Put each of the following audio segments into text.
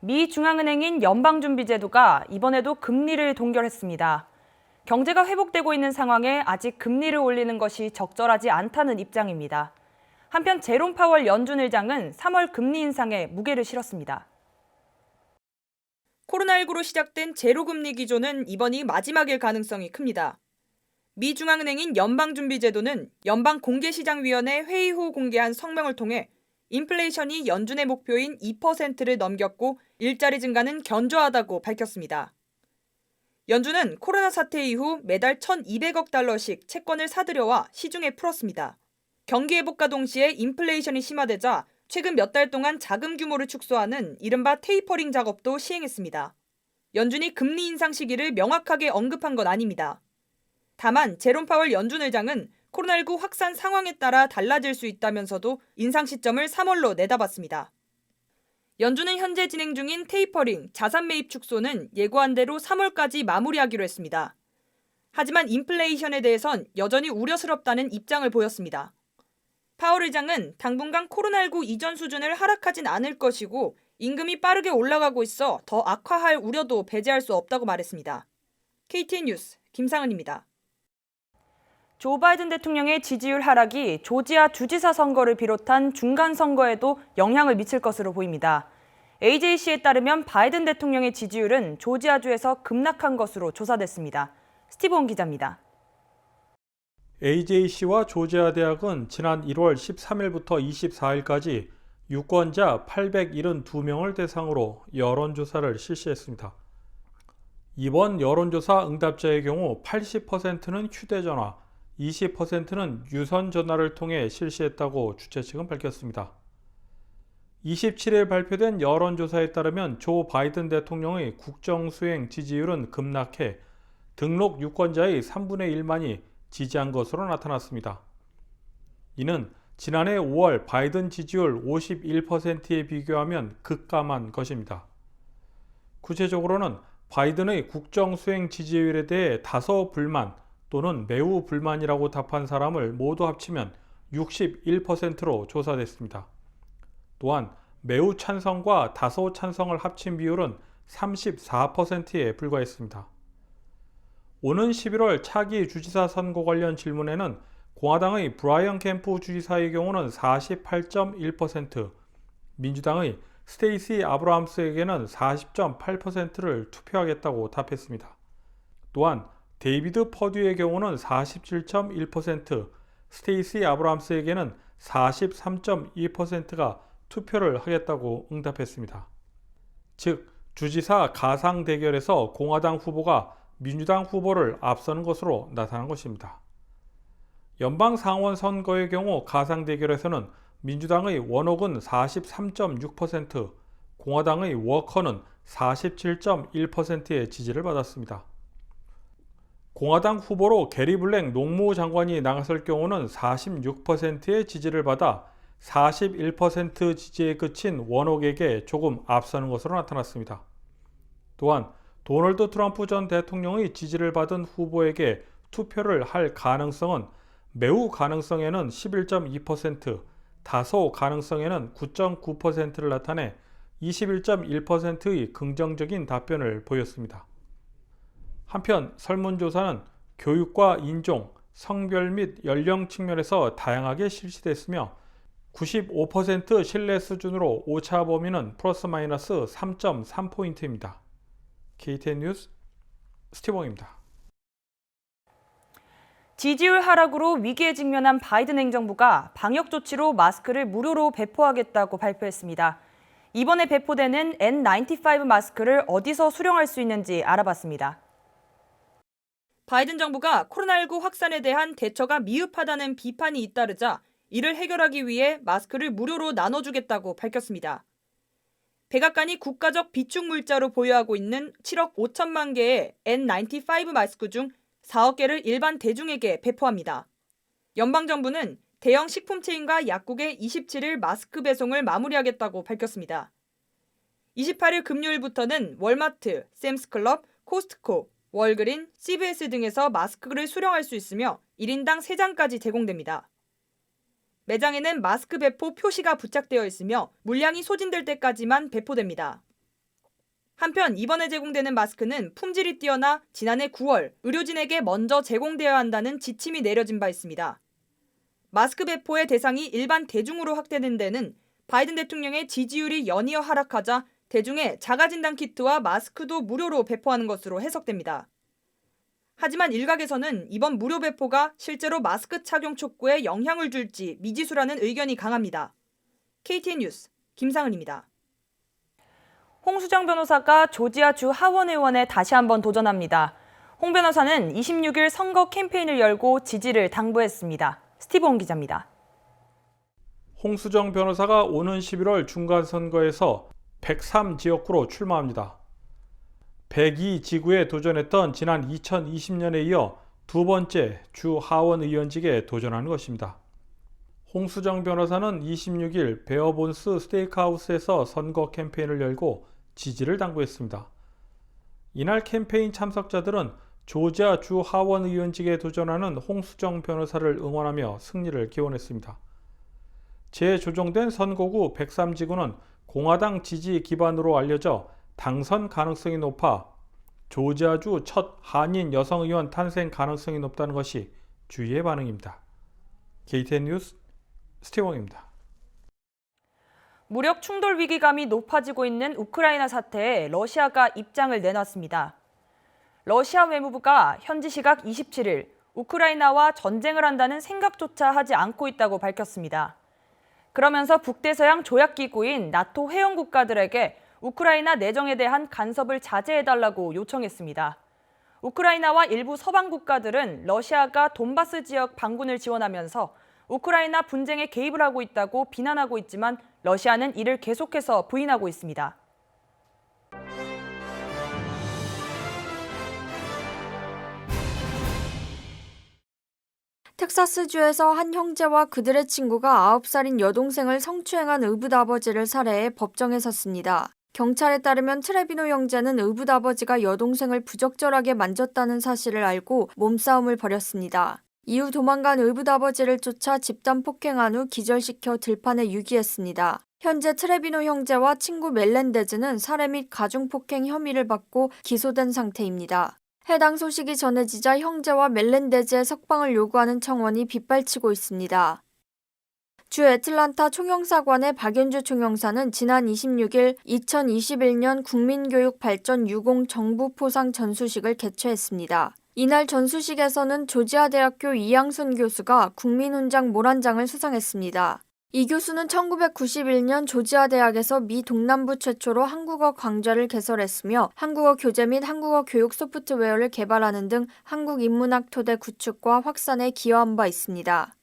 미 중앙은행인 연방준비제도가 이번에도 금리를 동결했습니다. 경제가 회복되고 있는 상황에 아직 금리를 올리는 것이 적절하지 않다는 입장입니다. 한편 제롬 파월 연준 의장은 3월 금리 인상에 무게를 실었습니다. 코로나19로 시작된 제로금리 기조는 이번이 마지막일 가능성이 큽니다. 미 중앙은행인 연방준비제도는 연방공개시장위원회 회의 후 공개한 성명을 통해 인플레이션이 연준의 목표인 2%를 넘겼고 일자리 증가는 견조하다고 밝혔습니다. 연준은 코로나 사태 이후 매달 1,200억 달러씩 채권을 사들여와 시중에 풀었습니다. 경기 회복과 동시에 인플레이션이 심화되자 최근 몇 달 동안 자금 규모를 축소하는 이른바 테이퍼링 작업도 시행했습니다. 연준이 금리 인상 시기를 명확하게 언급한 건 아닙니다. 다만 제롬 파월 연준 의장은 코로나19 확산 상황에 따라 달라질 수 있다면서도 인상 시점을 3월로 내다봤습니다. 연준은 현재 진행 중인 테이퍼링, 자산 매입 축소는 예고한 대로 3월까지 마무리하기로 했습니다. 하지만 인플레이션에 대해선 여전히 우려스럽다는 입장을 보였습니다. 파월 의장은 당분간 코로나19 이전 수준을 하락하진 않을 것이고 임금이 빠르게 올라가고 있어 더 악화할 우려도 배제할 수 없다고 말했습니다. KTN 뉴스 김상은입니다. 조 바이든 대통령의 지지율 하락이 조지아 주지사 선거를 비롯한 중간 선거에도 영향을 미칠 것으로 보입니다. AJC에 따르면 바이든 대통령의 지지율은 조지아주에서 급락한 것으로 조사됐습니다. 스티브 온 기자입니다. AJC와 조지아 대학은 지난 1월 13일부터 24일까지 유권자 872명을 대상으로 여론조사를 실시했습니다. 이번 여론조사 응답자의 경우 80%는 휴대전화, 20%는 유선 전화를 통해 실시했다고 주최 측은 밝혔습니다. 27일 발표된 여론조사에 따르면 조 바이든 대통령의 국정수행 지지율은 급락해 등록 유권자의 3분의 1만이 지지한 것으로 나타났습니다. 이는 지난해 5월 바이든 지지율 51%에 비교하면 급감한 것입니다. 구체적으로는 바이든의 국정수행 지지율에 대해 다소 불만 또는 매우 불만이라고 답한 사람을 모두 합치면 61%로 조사됐습니다. 또한 매우 찬성과 다소 찬성을 합친 비율은 34%에 불과했습니다. 오는 11월 차기 주지사 선거 관련 질문에는 공화당의 브라이언 캠프 주지사의 경우는 48.1%, 민주당의 스테이시 아브라함스에게는 40.8%를 투표하겠다고 답했습니다. 또한 데이비드 퍼듀의 경우는 47.1%, 스테이시 아브라함스에게는 43.2%가 투표를 하겠다고 응답했습니다. 즉, 주지사 가상 대결에서 공화당 후보가 민주당 후보를 앞서는 것으로 나타난 것입니다. 연방 상원 선거의 경우 가상 대결에서는 민주당의 원옥은 43.6%, 공화당의 워커는 47.1%의 지지를 받았습니다. 공화당 후보로 게리 블랙 농무부 장관이 나갔을 경우는 46%의 지지를 받아 41% 지지에 그친 원옥에게 조금 앞서는 것으로 나타났습니다. 또한 도널드 트럼프 전 대통령의 지지를 받은 후보에게 투표를 할 가능성은 매우 가능성에는 11.2%, 다소 가능성에는 9.9%를 나타내 21.1%의 긍정적인 답변을 보였습니다. 한편 설문조사는 교육과 인종, 성별 및 연령 측면에서 다양하게 실시됐으며 95% 신뢰 수준으로 오차 범위는 플러스 마이너스 3.3포인트입니다. KTN 뉴스 스티븐입니다. 지지율 하락으로 위기에 직면한 바이든 행정부가 방역 조치로 마스크를 무료로 배포하겠다고 발표했습니다. 이번에 배포되는 N95 마스크를 어디서 수령할 수 있는지 알아봤습니다. 바이든 정부가 코로나19 확산에 대한 대처가 미흡하다는 비판이 잇따르자 이를 해결하기 위해 마스크를 무료로 나눠주겠다고 밝혔습니다. 백악관이 국가적 비축 물자로 보유하고 있는 7억 5천만 개의 N95 마스크 중 4억 개를 일반 대중에게 배포합니다. 연방정부는 대형 식품 체인과 약국에 27일 마스크 배송을 마무리하겠다고 밝혔습니다. 28일 금요일부터는 월마트, 샘스클럽, 코스트코, 월그린, CVS 등에서 마스크를 수령할 수 있으며 1인당 3장까지 제공됩니다. 매장에는 마스크 배포 표시가 부착되어 있으며 물량이 소진될 때까지만 배포됩니다. 한편 이번에 제공되는 마스크는 품질이 뛰어나 지난해 9월 의료진에게 먼저 제공되어야 한다는 지침이 내려진 바 있습니다. 마스크 배포의 대상이 일반 대중으로 확대된 데는 바이든 대통령의 지지율이 연이어 하락하자 대중의 자가진단 키트와 마스크도 무료로 배포하는 것으로 해석됩니다. 하지만 일각에서는 이번 무료 배포가 실제로 마스크 착용 촉구에 영향을 줄지 미지수라는 의견이 강합니다. KTN 뉴스 김상은입니다. 홍수정 변호사가 조지아주 하원 의원에 다시 한번 도전합니다. 홍 변호사는 26일 선거 캠페인을 열고 지지를 당부했습니다. 스티브 온 기자입니다. 홍수정 변호사가 오는 11월 중간선거에서 103지역구로 출마합니다. 102지구에 도전했던 지난 2020년에 이어 두 번째 주 하원 의원직에 도전하는 것입니다. 홍수정 변호사는 26일 베어본스 스테이크하우스에서 선거 캠페인을 열고 지지를 당부했습니다. 이날 캠페인 참석자들은 조지아 주 하원 의원직에 도전하는 홍수정 변호사를 응원하며 승리를 기원했습니다. 재조정된 선거구 103지구는 공화당 지지 기반으로 알려져 당선 가능성이 높아 조지아주 첫 한인 여성 의원 탄생 가능성이 높다는 것이 주위의 반응입니다. KTN 뉴스 스티븐입니다. 무력 충돌 위기감이 높아지고 있는 우크라이나 사태에 러시아가 입장을 내놨습니다. 러시아 외무부가 현지 시각 27일 우크라이나와 전쟁을 한다는 생각조차 하지 않고 있다고 밝혔습니다. 그러면서 북대서양 조약기구인 나토 회원 국가들에게 우크라이나 내정에 대한 간섭을 자제해달라고 요청했습니다. 우크라이나와 일부 서방 국가들은 러시아가 돈바스 지역 반군을 지원하면서 우크라이나 분쟁에 개입을 하고 있다고 비난하고 있지만 러시아는 이를 계속해서 부인하고 있습니다. 텍사스주에서 한 형제와 그들의 친구가 9살인 여동생을 성추행한 의붓아버지를 살해해 법정에 섰습니다. 경찰에 따르면 트레비노 형제는 의붓아버지가 여동생을 부적절하게 만졌다는 사실을 알고 몸싸움을 벌였습니다. 이후 도망간 의붓아버지를 쫓아 집단 폭행한 후 기절시켜 들판에 유기했습니다. 현재 트레비노 형제와 친구 멜렌데즈는 살해 및 가중폭행 혐의를 받고 기소된 상태입니다. 해당 소식이 전해지자 형제와 멜렌데즈의 석방을 요구하는 청원이 빗발치고 있습니다. 주 애틀란타 총영사관의 박연주 총영사는 지난 26일 2021년 국민교육발전 유공 정부 포상 전수식을 개최했습니다. 이날 전수식에서는 조지아대학교 이양순 교수가 국민훈장 모란장을 수상했습니다. 이 교수는 1991년 조지아 대학에서 미 동남부 최초로 한국어 강좌를 개설했으며 한국어 교재 및 한국어 교육 소프트웨어를 개발하는 등 한국 인문학 토대 구축과 확산에 기여한 바 있습니다.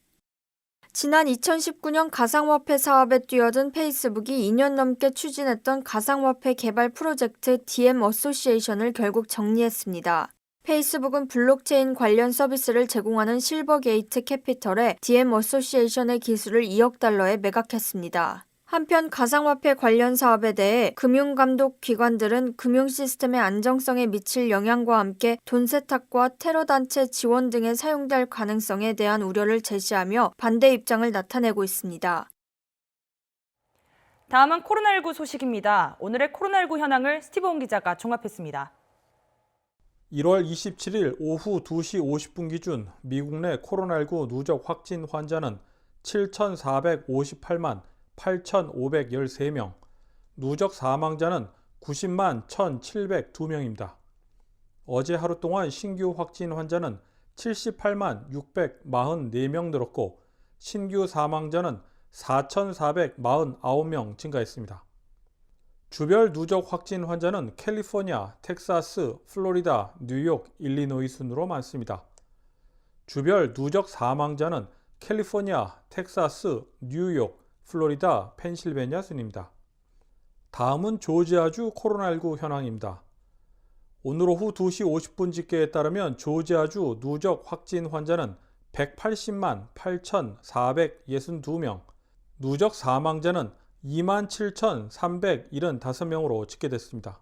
지난 2019년 가상화폐 사업에 뛰어든 페이스북이 2년 넘게 추진했던 가상화폐 개발 프로젝트 DM 어소시에이션을 결국 정리했습니다. 페이스북은 블록체인 관련 서비스를 제공하는 실버게이트 캐피털에 DM 어소시에이션의 기술을 2억 달러에 매각했습니다. 한편 가상화폐 관련 사업에 대해 금융감독기관들은 금융시스템의 안정성에 미칠 영향과 함께 돈 세탁과 테러단체 지원 등에 사용될 가능성에 대한 우려를 제시하며 반대 입장을 나타내고 있습니다. 다음은 코로나19 소식입니다. 오늘의 코로나19 현황을 스티브 온 기자가 종합했습니다. 1월 27일 오후 2시 50분 기준 미국 내 코로나19 누적 확진 환자는 7,458만 8,513명, 누적 사망자는 90만 1,702명입니다. 어제 하루 동안 신규 확진 환자는 78만 644명 늘었고 신규 사망자는 4,449명 증가했습니다. 주별 누적 확진 환자는 캘리포니아, 텍사스, 플로리다, 뉴욕, 일리노이 순으로 많습니다. 주별 누적 사망자는 캘리포니아, 텍사스, 뉴욕, 플로리다, 펜실베니아 순입니다. 다음은 조지아주 코로나19 현황입니다. 오늘 오후 2시 50분 집계에 따르면 조지아주 누적 확진 환자는 180만 8,462명, 누적 사망자는 27,375명으로 집계됐습니다.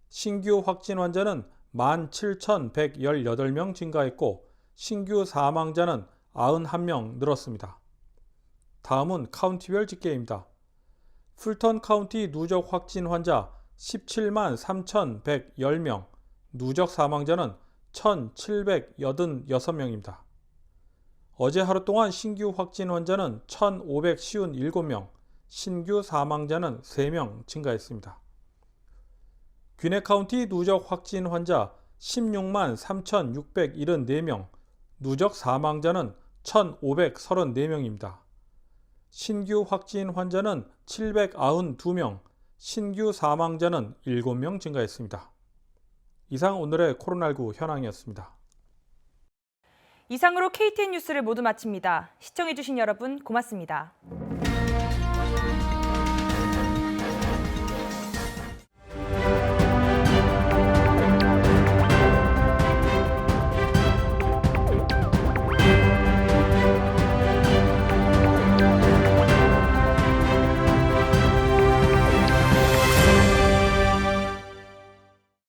신규 확진 환자는 17,118명 증가했고 신규 사망자는 91명 늘었습니다. 다음은 카운티별 집계입니다. 풀턴 카운티 누적 확진 환자 17만 3,110명, 누적 사망자는 1,786명입니다. 어제 하루 동안 신규 확진 환자는 1,557명, 신규 사망자는 3명 증가했습니다. 귀네 카운티 누적 확진 환자 16만 3,674명, 누적 사망자는 1,534명입니다. 신규 확진 환자는 792명, 신규 사망자는 7명 증가했습니다. 이상 오늘의 코로나19 현황이었습니다. 이상으로 KTN 뉴스를 모두 마칩니다. 시청해주신 여러분 고맙습니다.